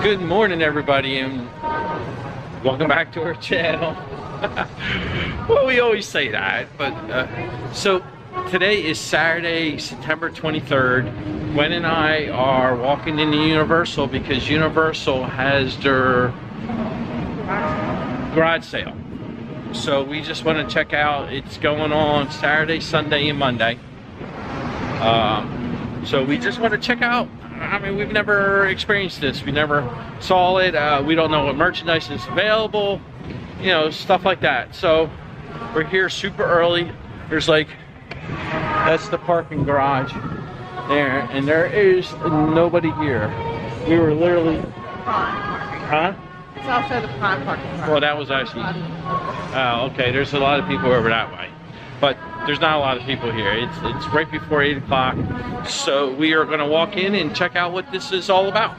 Good morning, everybody, and welcome back to our channel. Well, we always say that, but so today is Saturday, September 23rd. Gwen and I are walking into Universal because Universal has their garage sale. So we just want to check out. It's going on Saturday, Sunday, and Monday. So we just want to check out. I mean, we've never experienced this. We never saw it. We don't know what merchandise is available, you know, stuff like that. So we're here super early. There's like, that's the parking garage there, and there is nobody here. We were literally, huh? It's also the pond parking garage. Well, that was actually, okay, there's a lot of people over that way. But there's not a lot of people here. It's right before 8 o'clock. So we are gonna walk in and check out what this is all about.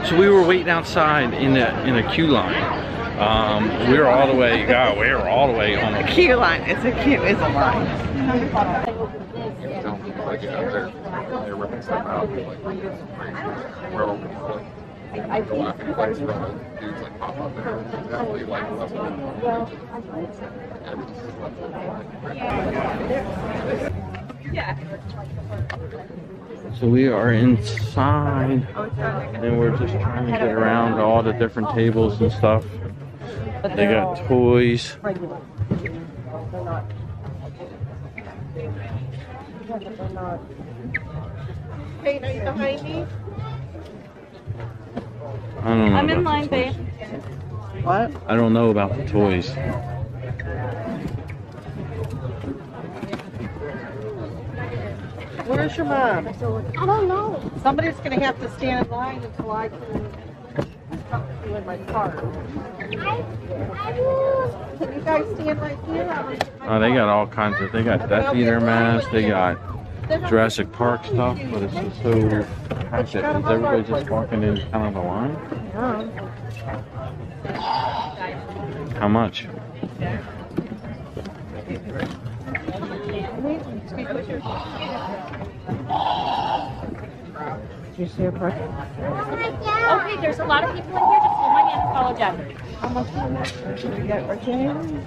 So we were waiting outside in a queue line. We were all the way, God, we were all the way on A queue line. It's a queue. It's a line. So we are inside, and we're just trying to get around all the different tables and stuff. They got toys. Hey, are you behind me? I don't know. I'm in line, babe. What? I don't know about the toys. Where's your mom? I don't know. Somebody's gonna have to stand in line until I can talk to you in my car. Can you guys stand right here? Oh, they got all kinds of. They got Death Eater masks. They got Jurassic Park stuff, but it's just so packed. Is everybody just walking in kind of a line? How much? Did you see a price? Okay, there's a lot of people in here. Just hold my hand and follow Jeff. How much did you get for change?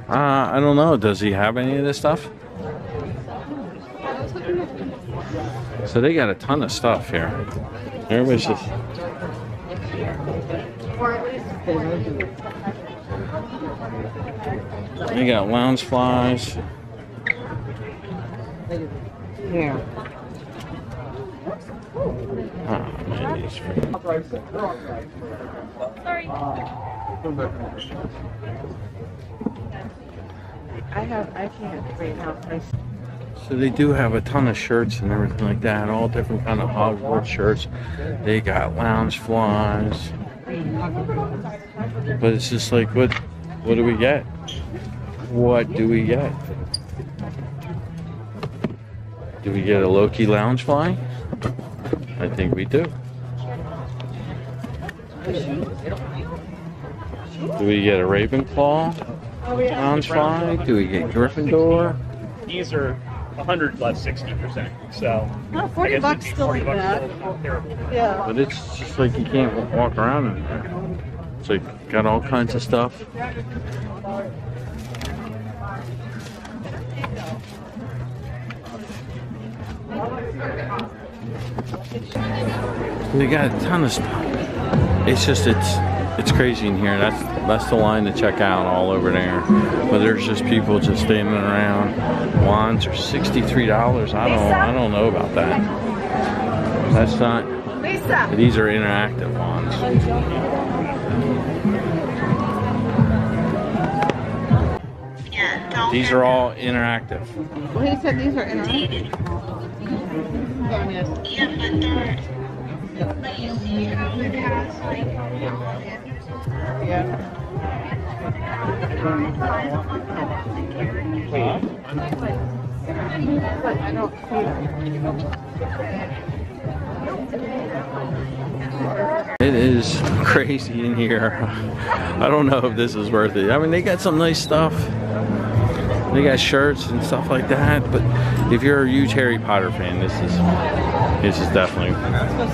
I don't know. Does he have any of this stuff? So they got a ton of stuff here. Everybody's just. They got lounge flies. Yeah. Oh, man, these Sorry. I can't right now. So they do have a ton of shirts and everything like that, all different kind of Hogwarts shirts. They got lounge flies. But it's just like, what do we get? What do we get? Do we get a Loki lounge fly? I think we do. Do we get a Ravenclaw lounge fly? Do we get Gryffindor? These are 100 less 60%. So No, 40 bucks still ain't bad. Yeah. But it's just like you can't walk around in there. It's like got all kinds of stuff. They got a ton of stuff. It's just it's crazy in here. That's the line to check out all over there. But there's just people just standing around. Wands are $63. I don't know about that. That's not. These are interactive wands. These are all interactive. Well, he said these are interactive. But you see how it has like Yeah. I don't see It is crazy in here. I don't know if this is worth it. I mean, they got some nice stuff. They got shirts and stuff like that. But if you're a huge Harry Potter fan, this is definitely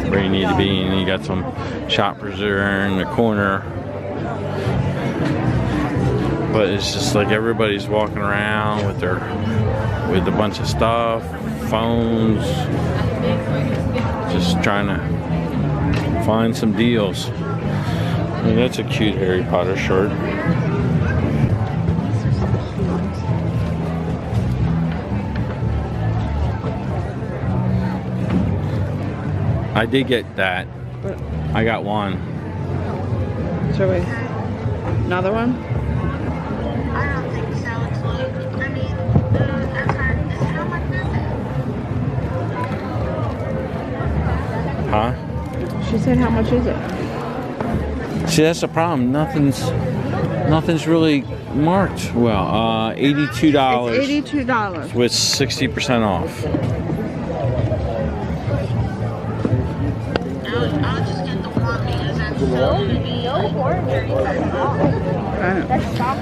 where you need to be. And you got some shoppers there in the corner. But it's just like everybody's walking around with a bunch of stuff, phones, just trying to find some deals. I mean, that's a cute Harry Potter shirt. I did get that. I got one. So wait, another one? I don't think so. It's like, I mean, that's hard. How much is it? Huh? She said, how much is it? See, that's the problem. Nothing's really marked well. $82. It's $82. With 60% off. I'll just get the one because that's still going to be like 30% off.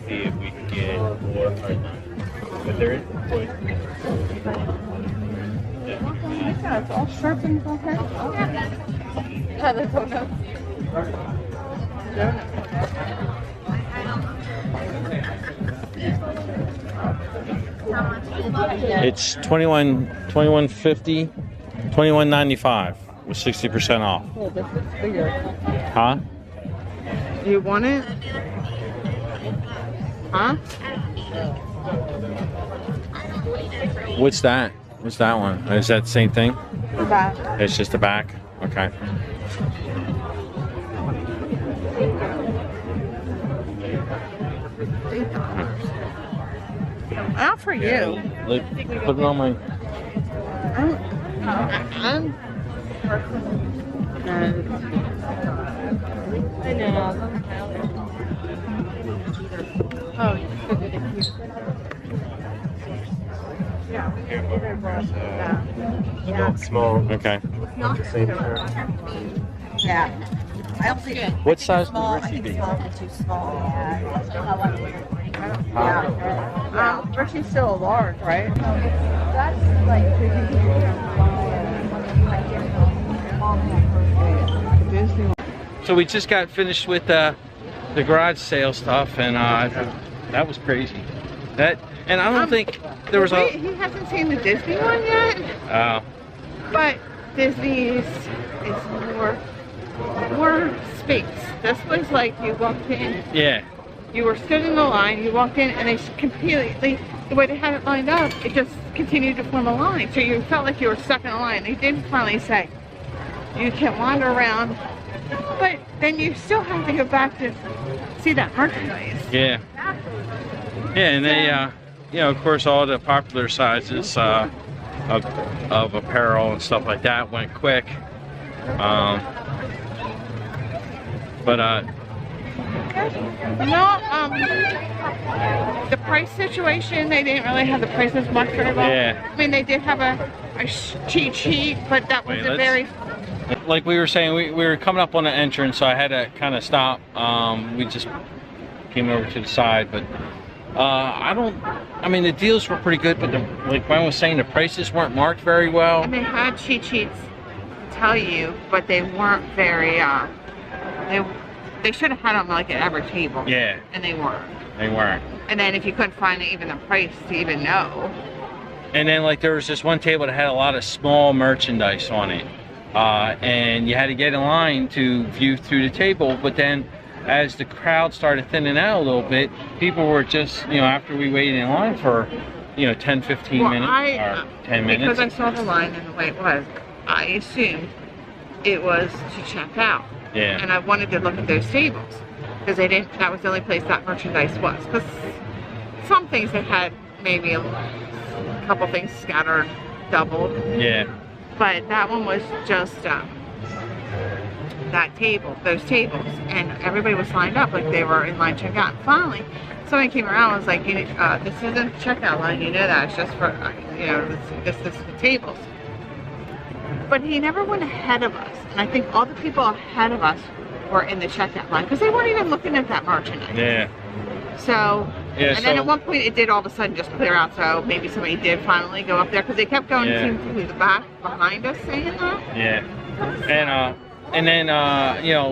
See if we can get more. But there is. It's all sharpened on her. Yeah, the donuts. It's $21.50, $21.95 with 60% off. Oh, this is bigger. Huh? You want it? Huh? What's that? What's that one? Is that the same thing? The back. It's just the back? Okay. Not for you. Look, put it on my... I'm I know. Oh, Yeah. Small. Okay. Not the same shirt. yeah. I don't think What size small. would I Richie think be? small is too small. Yeah. Richie's still a large, right? That's like Disney. So we just got finished with the garage sale stuff, and that was crazy. And I don't think there was a... He hasn't seen the Disney one yet. But Disney's is more space. This was like you walked in. Yeah. You were stood in the line, you walked in, and they completely, the way they had it lined up, it just continued to form a line. So you felt like you were stuck in a line. They did finally say, you can wander around, but then you still have to go back to see that merchandise. Yeah. Yeah, and they, you know, of course, all the popular sizes of apparel and stuff like that went quick. The price situation, they didn't really have the prices much very well. Yeah. I mean, they did have a cheat sheet, but that was a very... Like we were saying, we were coming up on the entrance, so I had to kind of stop. We just came over to the side, but I mean, the deals were pretty good, but like Gwyn was saying, the prices weren't marked very well. And they had cheat sheets to tell you, but they weren't very, they should have had them like at every table. Yeah. And they weren't. They weren't. And then if you couldn't find even the price to even know. And then like there was this one table that had a lot of small merchandise on it. And you had to get in line to view through the table, but then as the crowd started thinning out a little bit, people were just, you know, after we waited in line for, you know, 10, 15 minutes or 10 minutes. Because I saw the line and the way it was, I assumed it was to check out. Yeah. And I wanted to look at those tables because they didn't, that was the only place that merchandise was. Because some things they had maybe a couple things scattered, doubled. Yeah. But that one was just that table, those tables, and everybody was lined up like they were in line checkout. And finally, somebody came around and was like, "This isn't checkout line. You know that. It's just for this is the tables." But he never went ahead of us, and I think all the people ahead of us were in the checkout line because they weren't even looking at that merchandise. Yeah. So. Yeah, and then at one point it did all of a sudden just clear out, so maybe somebody did finally go up there because they kept going to the back behind us saying that. Yeah. And then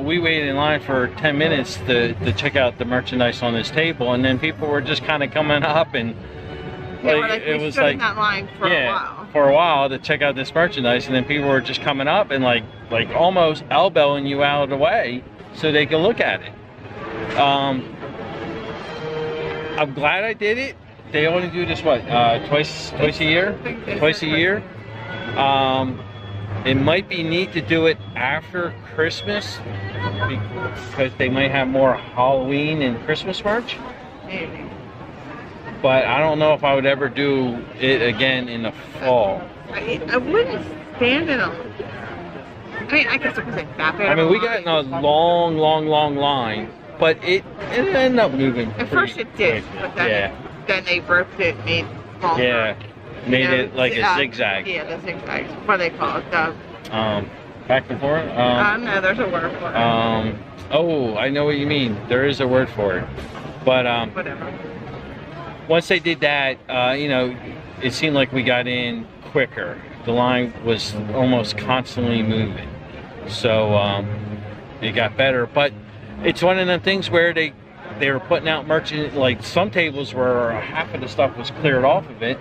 we waited in line for 10 minutes to check out the merchandise on this table, and then people were just kind of coming up and it was like in that line for a while. For a while to check out this merchandise, and then people were just coming up and like almost elbowing you out of the way so they could look at it. I'm glad I did it. They only do this twice a year. Twice a year. It might be neat to do it after Christmas because they might have more Halloween and Christmas merch. Maybe. But I don't know if I would ever do it again in the fall. I wouldn't stand in a. I mean, I guess it wasn't that bad. I mean, we got in a long line. But it ended up moving. At first it did, but then they roped it, made longer. Yeah, made it like a zigzag. Yeah, the zigzags. What do they call it? Back and forth? No, there's a word for it. Oh, I know what you mean. There is a word for it. But whatever. Once they did that, it seemed like we got in quicker. The line was almost constantly moving. So it got better. But it's one of them things where they were putting out merchandise, like some tables where half of the stuff was cleared off of it,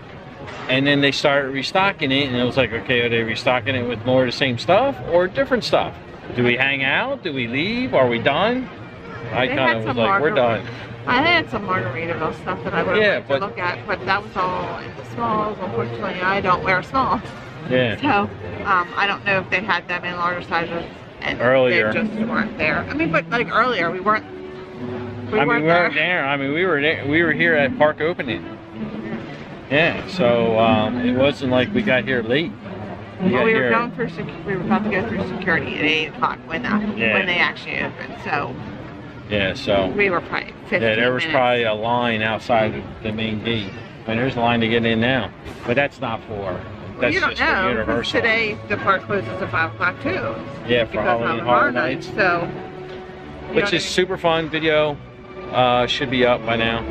and then they started restocking it, and it was like, okay, are they restocking it with more of the same stuff or different stuff? Do we hang out? Do we leave? Are we done? I kind of was like, we're done. I had some Margaritaville stuff that I would have liked to look at, but that was all in the smalls. Unfortunately, I don't wear smalls. Yeah. So I don't know if they had them in larger sizes. And earlier. They just weren't there. I mean, but like earlier, we weren't there. I mean, we were here at park opening. Yeah, so it wasn't like we got here late. We were about to go through security at 8 o'clock when they actually opened. So yeah, so we were probably 15 there was minutes. probably a line outside of the main gate. I mean, there's a line to get in now, but that's not for. That's you don't just know. for Universal. Today the park closes at 5 o'clock too. Yeah, for Halloween Horror Nights. So, which is super fun. Video should be up by now.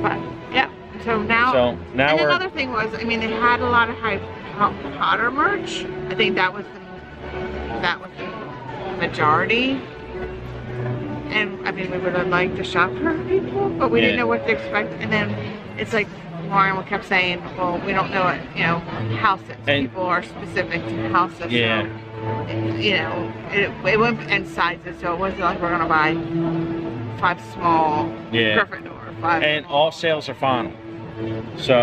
But yeah, so now and another thing was, I mean, they had a lot of Harry Potter merch. I think that was the majority. And I mean, we would have liked to shop for people, but we didn't know what to expect. And then it's like Lauren kept saying, well, we don't know what, houses. People are specific to houses. Yeah. So, it went in sizes, so it wasn't like we're going to buy 5 small Gryffindor. 5 and small. all sales are final. So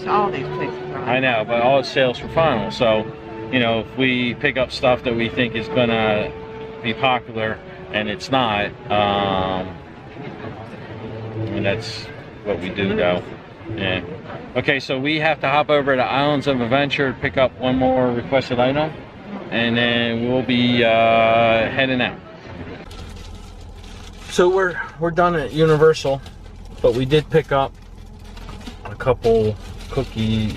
all these places are. I know, but all sales are final. So, if we pick up stuff that we think is going to be popular and it's not, and that's what we do, though. Yeah. Okay, so we have to hop over to Islands of Adventure to pick up one more requested item, and then we'll be heading out. So we're done at Universal, but we did pick up a couple cookie.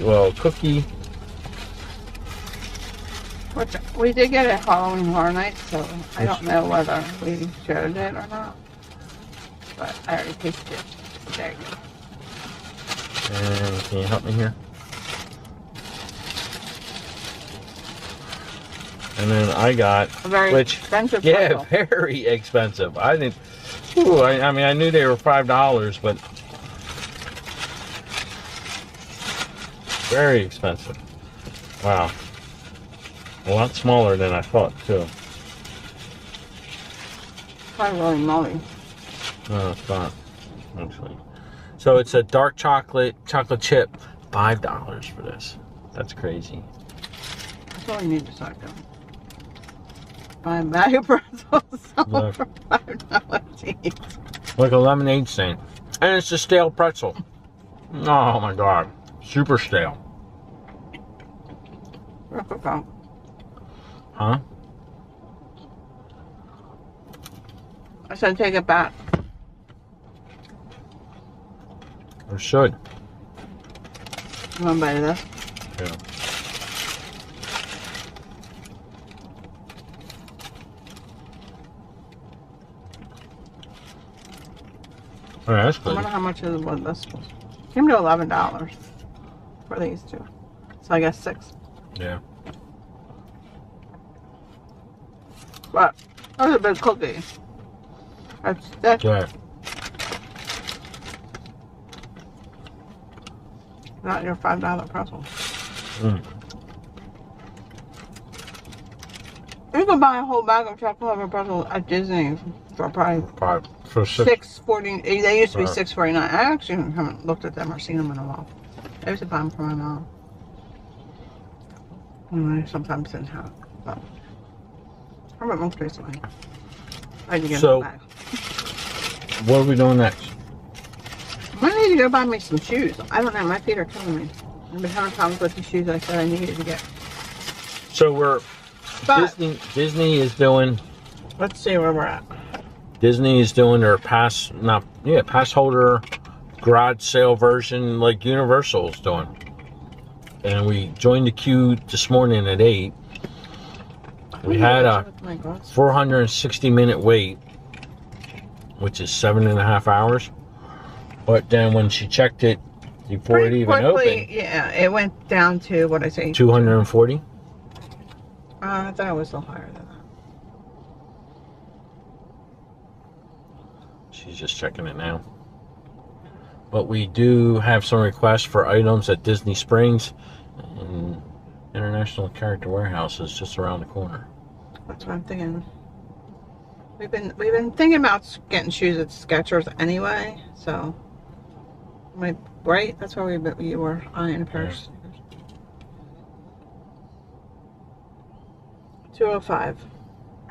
Which we did get a Halloween Horror Nights, so I don't know whether we showed it or not. But I already tasted it. There you go. And can you help me here? And then I got a very expensive pretzel. Very expensive. I didn't. Ooh, I mean, I knew they were $5, but very expensive. Wow. A lot smaller than I thought, too. Holy moly. No, it's not, actually. So it's a dark chocolate chip, $5 for this. That's crazy. That's all you need to start doing. Buy a bag of pretzels for $5 each. Like a lemonade stand. And it's a stale pretzel. Oh my God. Super stale. Huh? I said take it back. Or should. You want to bite of this? Yeah. Oh, that's I good. wonder how much is what this was. Came to $11 for these two. So I guess 6. Yeah. But that was a big cookie. That's thick. Yeah. Not your $5 pretzel. Mm. You can buy a whole bag of chocolate covered pretzels at Disney for probably For six. $6.40. They used to be $6.49. I actually haven't looked at them or seen them in a while. I used to buy them for my mom. And I sometimes didn't have it. But I went most recently. I had to get So, a bag. What are we doing next? I need to go buy me some shoes. I don't know. My feet are killing me. I've been having problems with the shoes I said I needed to get. So we're But Disney is doing. let's see where we're at. Disney is doing their Passholder garage sale version like Universal's doing. And we joined the queue this morning at 8. We had a 460-minute wait, which is 7.5 hours. But then when she checked it before it even opened, yeah, it went down to what I say, 240. I thought it was still higher than that. She's just checking it now. But we do have some requests for items at Disney Springs, and International Character Warehouse is just around the corner. That's what I'm thinking. We've been thinking about getting shoes at Skechers anyway, so right. That's why we were eyeing a pair of sneakers. 205.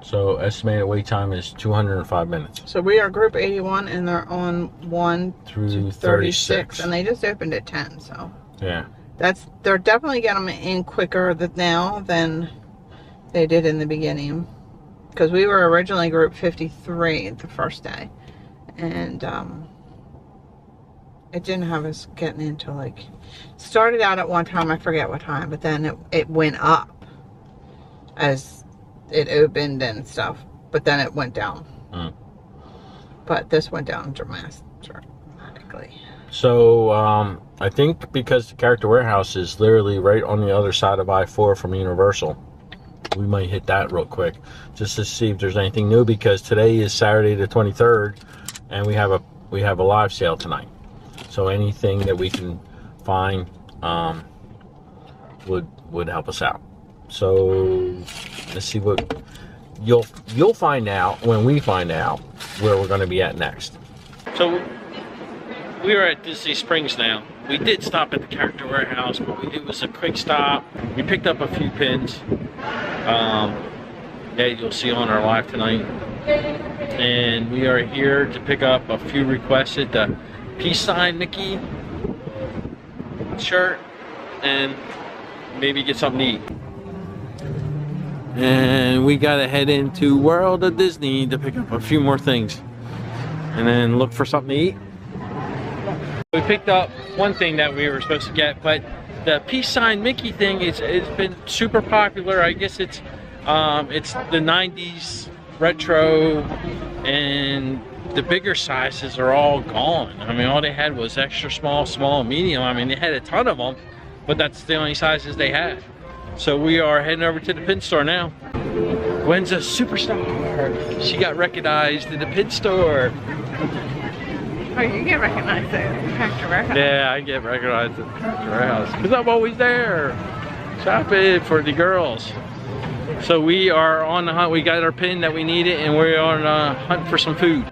So estimated wait time is 205 minutes. So we are group 81, and they're on 1 Through to 36, and they just opened at 10. So Yeah. they're definitely getting them in quicker now than they did in the beginning, because we were originally group 53 the first day, and it didn't have us getting into started out at one time, I forget what time, but then it went up as it opened and stuff, but then it went down. But this went down dramatically. So I think because the Character Warehouse is literally right on the other side of I-4 from Universal, we might hit that real quick just to see if there's anything new, because today is Saturday the 23rd and we have a live sale tonight. So anything that we can find would help us out. So let's see what you'll find out when we find out where we're going to be at next. So we are at Disney Springs now. We did stop at the Character Warehouse, but it was a quick stop. We picked up a few pins that you'll see on our live tonight. And we are here to pick up a few requested peace sign Mickey shirt and maybe get something to eat. And we gotta head into World of Disney to pick up a few more things and then look for something to eat. We picked up one thing that we were supposed to get, but the peace sign Mickey thing it's been super popular. I guess it's the 90s retro, and the bigger sizes are all gone. I mean, all they had was extra small, small, medium. I mean, they had a ton of them, but that's the only sizes they had. So we are heading over to the pin store now. Gwen's a superstar. She got recognized in the pin store. Oh, you get recognized at the Character Warehouse. Yeah, I get recognized at the Character Warehouse because I'm always there shopping for the girls. So we are on the hunt. We got our pin that we needed, and we're on a hunt for some food.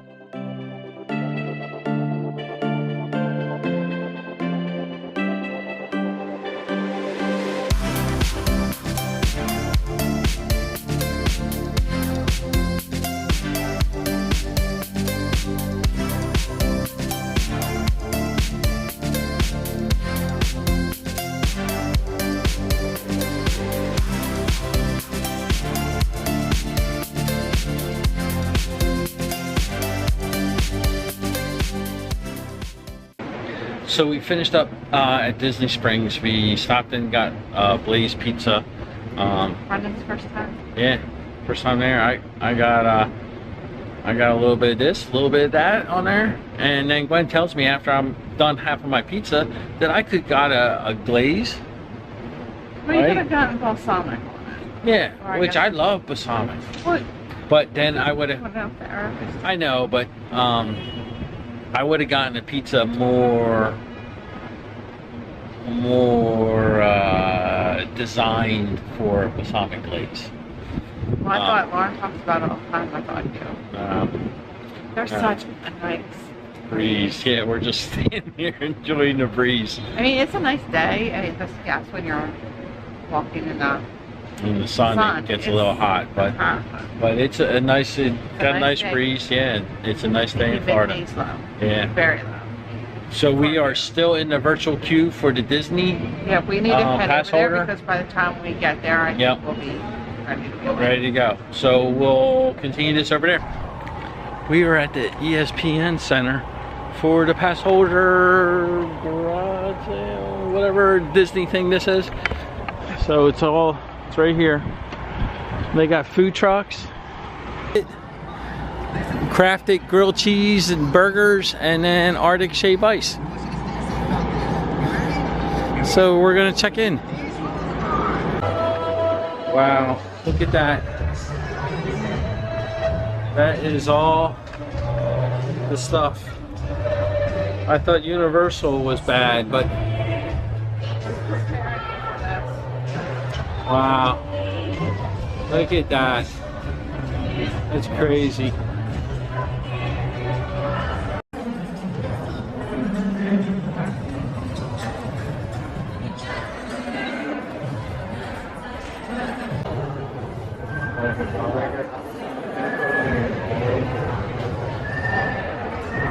So we finished up at Disney Springs. We stopped and got Blaze Pizza. Brendan's first time. Yeah, first time there. I got a little bit of this, a little bit of that on there, and then Gwen tells me after I'm done half of my pizza that I could got a glaze. Well, you could have gotten balsamic. Yeah, Or which I love balsamic. What? But then I would have. Put it out there. I know, but I would have gotten a pizza more designed for balsamic glaze. Well, I thought Lauren talks about it all the time. I thought you. They're such a nice breeze. Yeah, we're just standing here enjoying the breeze. I mean, it's a nice day. I mean, yes, when you're walking in the In the sun it gets a little hot, but it's a nice, got a nice breeze. Yeah, it's a nice day in Florida. Humidity low. Yeah, Very low. So we are still in the virtual queue for the Disney. Yeah, we need to head over there Passholder. because by the time we get there, I think we'll be ready to go. Ready to go. So we'll continue this over there. We are at the ESPN Center for the Passholder garage sale, whatever Disney thing this is. So it's right here. They got food trucks, crafted grilled cheese and burgers, and then Arctic Shave Ice. So we're gonna check in. Wow, look at that. That is all the stuff. I thought Universal was bad, but wow, look at that. It's crazy.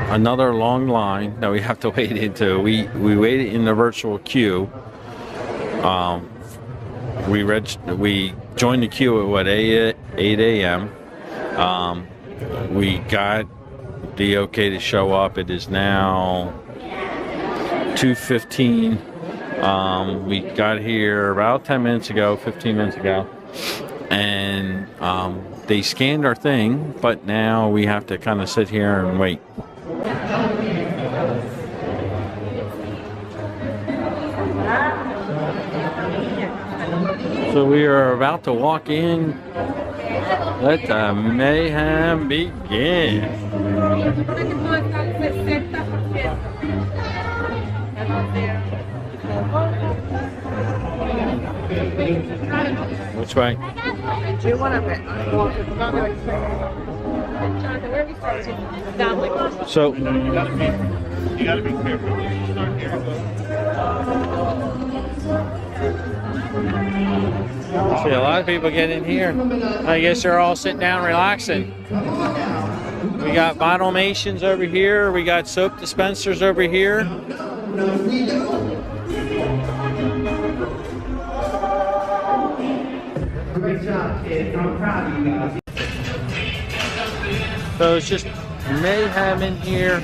Another long line that we have to wait into. We waited in the virtual queue. We joined the queue at 8 a.m. We got the okay to show up. It is now 2:15. We got here about 10 minutes ago, 15 minutes ago, and they scanned our thing, but now we have to kind of sit here and wait. So we are about to walk in. Let the mayhem begin. Which way? Do you want to bet? So You gotta be careful when you start here. see a lot of people get in here. I guess they're all sitting down relaxing. We got bottlemations over here. We got soap dispensers over here. Great job, kids. I'm proud of you guys. So it's just mayhem in here.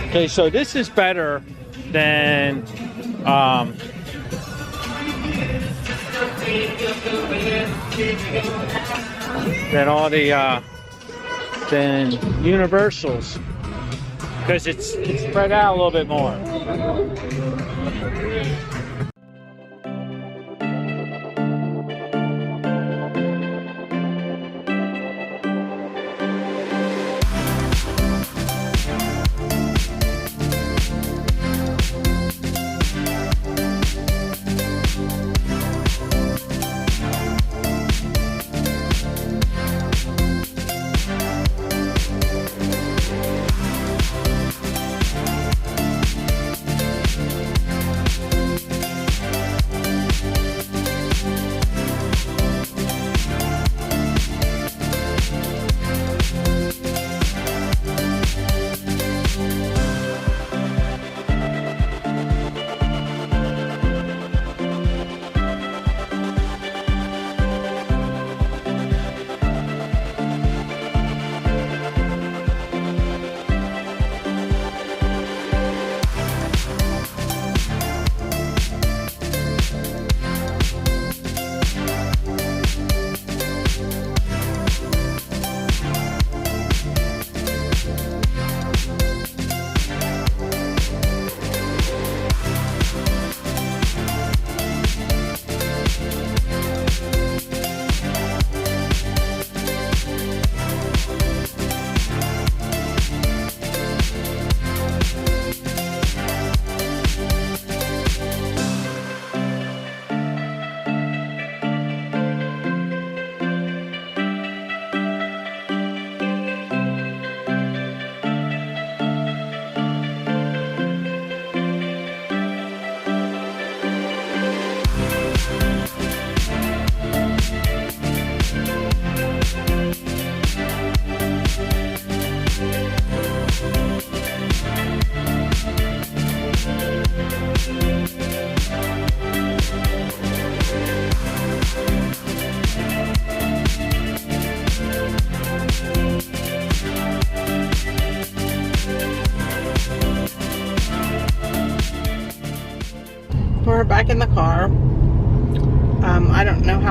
Okay, so this is better than all the than Universals, because it's spread out a little bit more.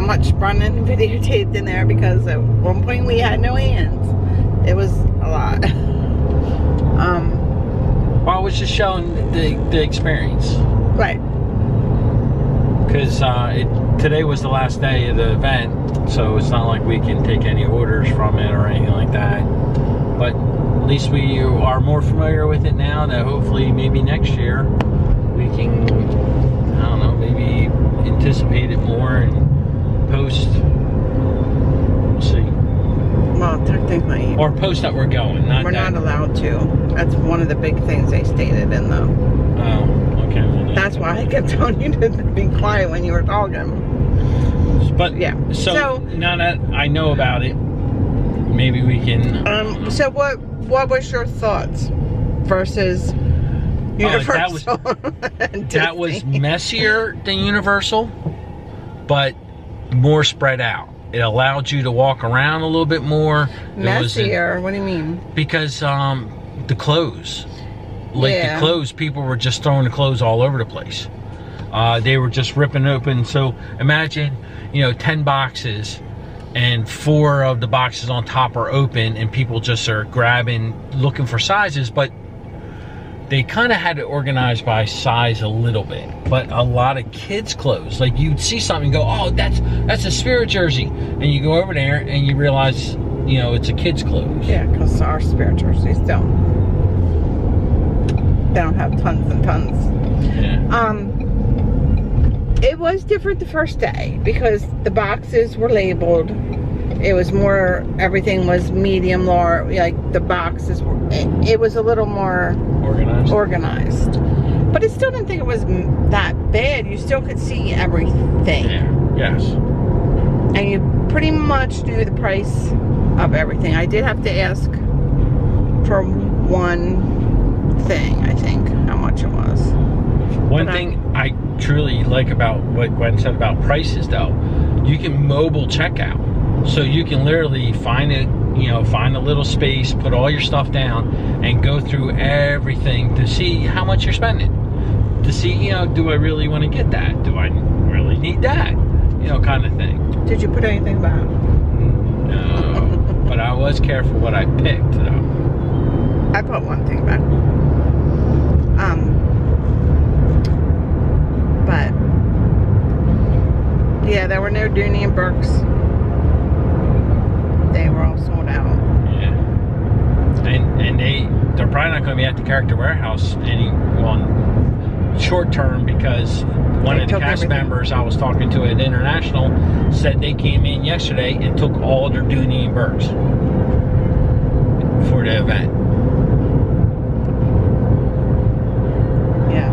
much running videotaped in there because at one point we had no hands. It was a lot. Well, I was just showing the experience. Right. Because today was the last day of the event, so it's not like we can take any orders from it or anything like that. But at least we are more familiar with it now, that hopefully maybe next year we can, I don't know, maybe anticipate it more and post. We'll see. Well, technically, Or post that we're going. we're not allowed to. That's one of the big things they stated in the. Oh, okay. Well, That's why I kept telling you to be quiet when you were talking. But Yeah. So now that I know about it, maybe we can. So what was your thoughts versus Universal? That was messier than Universal, but more spread out. It allowed you to walk around a little bit more. Messier? What do you mean? Because the clothes, like Yeah. the clothes, people were just throwing the clothes all over the place. They were just ripping open. So imagine, 10 boxes and 4 of the boxes on top are open and people just are grabbing, looking for sizes, but they kind of had it organized by size a little bit. But a lot of kids' clothes, like you'd see something and go, oh, that's a Spirit jersey, and you go over there and you realize, it's a kid's clothes. Yeah, because our Spirit jerseys they don't have tons and tons. Yeah. It was different the first day because the boxes were labeled. It was more, everything was medium, large, like the boxes were, it was a little more organized. But I still didn't think it was that bad. You still could see everything. Yeah. Yes. And you pretty much knew the price of everything. I did have to ask for one thing, I think, how much it was. One thing I truly like about what Gwen said about prices, though, you can mobile checkout. So you can literally find it, find a little space, put all your stuff down, and go through everything to see how much you're spending. To see, do I really want to get that? Do I really need that? Kind of thing. Did you put anything back? No, but I was careful what I picked, though. I put one thing back. But yeah, there were no Dooney and Burks. They were all sold out. Yeah. And they're probably not going to be at the Character Warehouse short term, because one of the cast members I was talking to at International said they came in yesterday and took all their Dooney and Burks for the event. Yeah.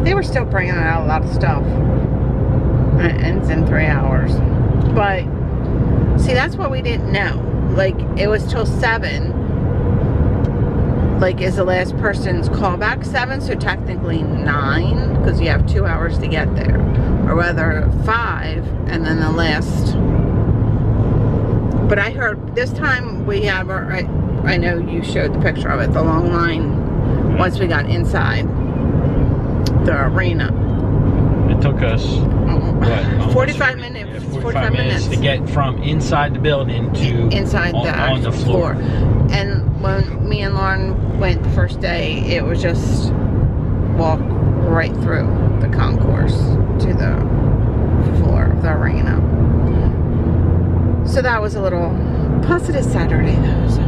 They were still bringing out a lot of stuff. And it ends in 3 hours. But see, that's what we didn't know. Like, it was till 7. Like, is the last person's callback 7? So technically 9, because you have 2 hours to get there. Or whether 5, and then the last. But I heard this time we have, I know you showed the picture of it, the long line once we got inside the arena. It took us, what, 45 minutes. Yeah, 45 minutes to get from inside the building to inside on the floor. And when me and Lauren went the first day, it was just walk right through the concourse to the floor of the arena. So that was a little, plus it is Saturday though, so.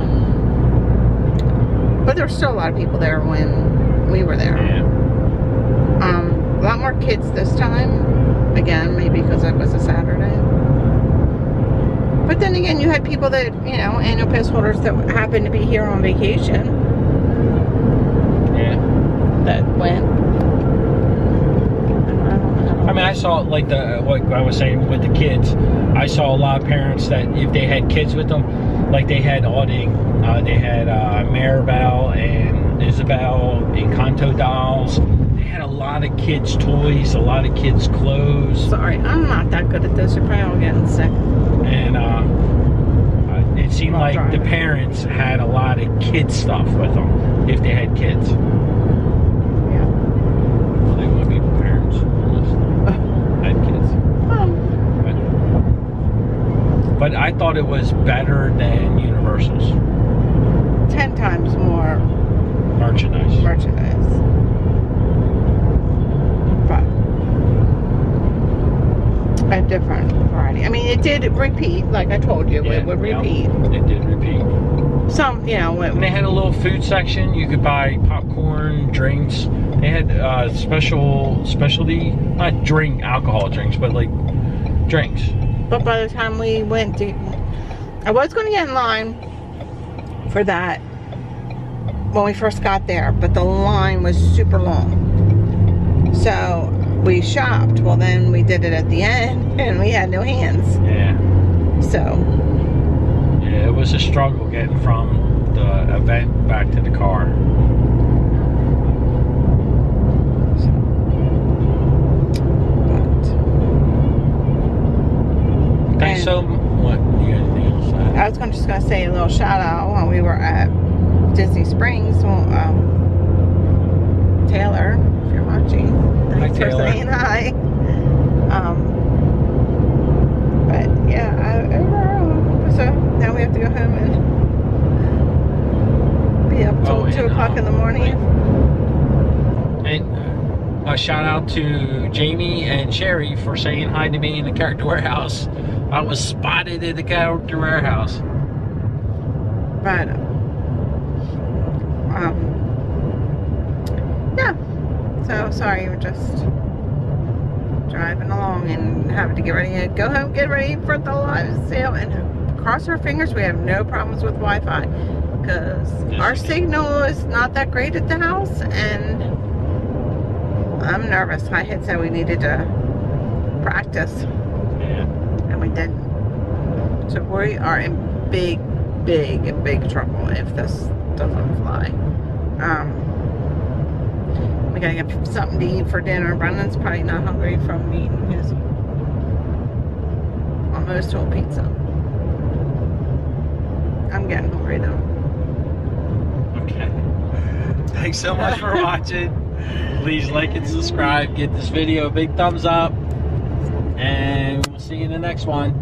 But there were still a lot of people there when we were there. Yeah. A lot more kids this time. Again, maybe because it was a Saturday. But then again, you had people that, annual pass holders that happened to be here on vacation. Yeah. That went. I mean, I saw, like, what I was saying with the kids, I saw a lot of parents that if they had kids with them, like they had Auding, they had Maribel and Isabel, Encanto dolls. They had a lot of kids' toys, a lot of kids' clothes. Sorry, I'm not that good at this. You're probably all getting sick. And it seemed like the parents had a lot of kids stuff with them, if they had kids. Yeah. Well, they would be parents. Had kids. but I thought it was better than Universal's 10 times more merchandise. But a different variety. I mean, it did repeat, like I told you, it would repeat. It did repeat. Some, you know, And they had a little food section. You could buy popcorn, drinks. They had specialty, not alcohol drinks, but like drinks. but by the time we went to, I was going to get in line for that when we first got there, but the line was super long. So we shopped. Well, then we did it at the end, and we had no hands. Yeah. So. Yeah, it was a struggle getting from the event back to the car. Thanks so much. What? You got anything else to add? I was just going to say a little shout out when we were at Disney Springs. Taylor, if you're watching, thanks for saying hi. But yeah, so now we have to go home and be up till 2 o'clock in the morning. And a shout out to Jamie and Sherry for saying hi to me in the character warehouse. I was spotted in the character warehouse. But yeah. So sorry, we're just driving along and having to get ready to go home, get ready for the live sale, and cross our fingers we have no problems with Wi-Fi, because our signal is not that great at the house, and I'm nervous. I had said we needed to practice, and we didn't. So we are in big trouble if this doesn't fly. We gotta get something to eat for dinner. Brennan's probably not hungry from eating his almost whole pizza. I'm getting hungry though. Okay. Thanks so much for watching. Please like and subscribe. Give this video a big thumbs up. And we'll see you in the next one.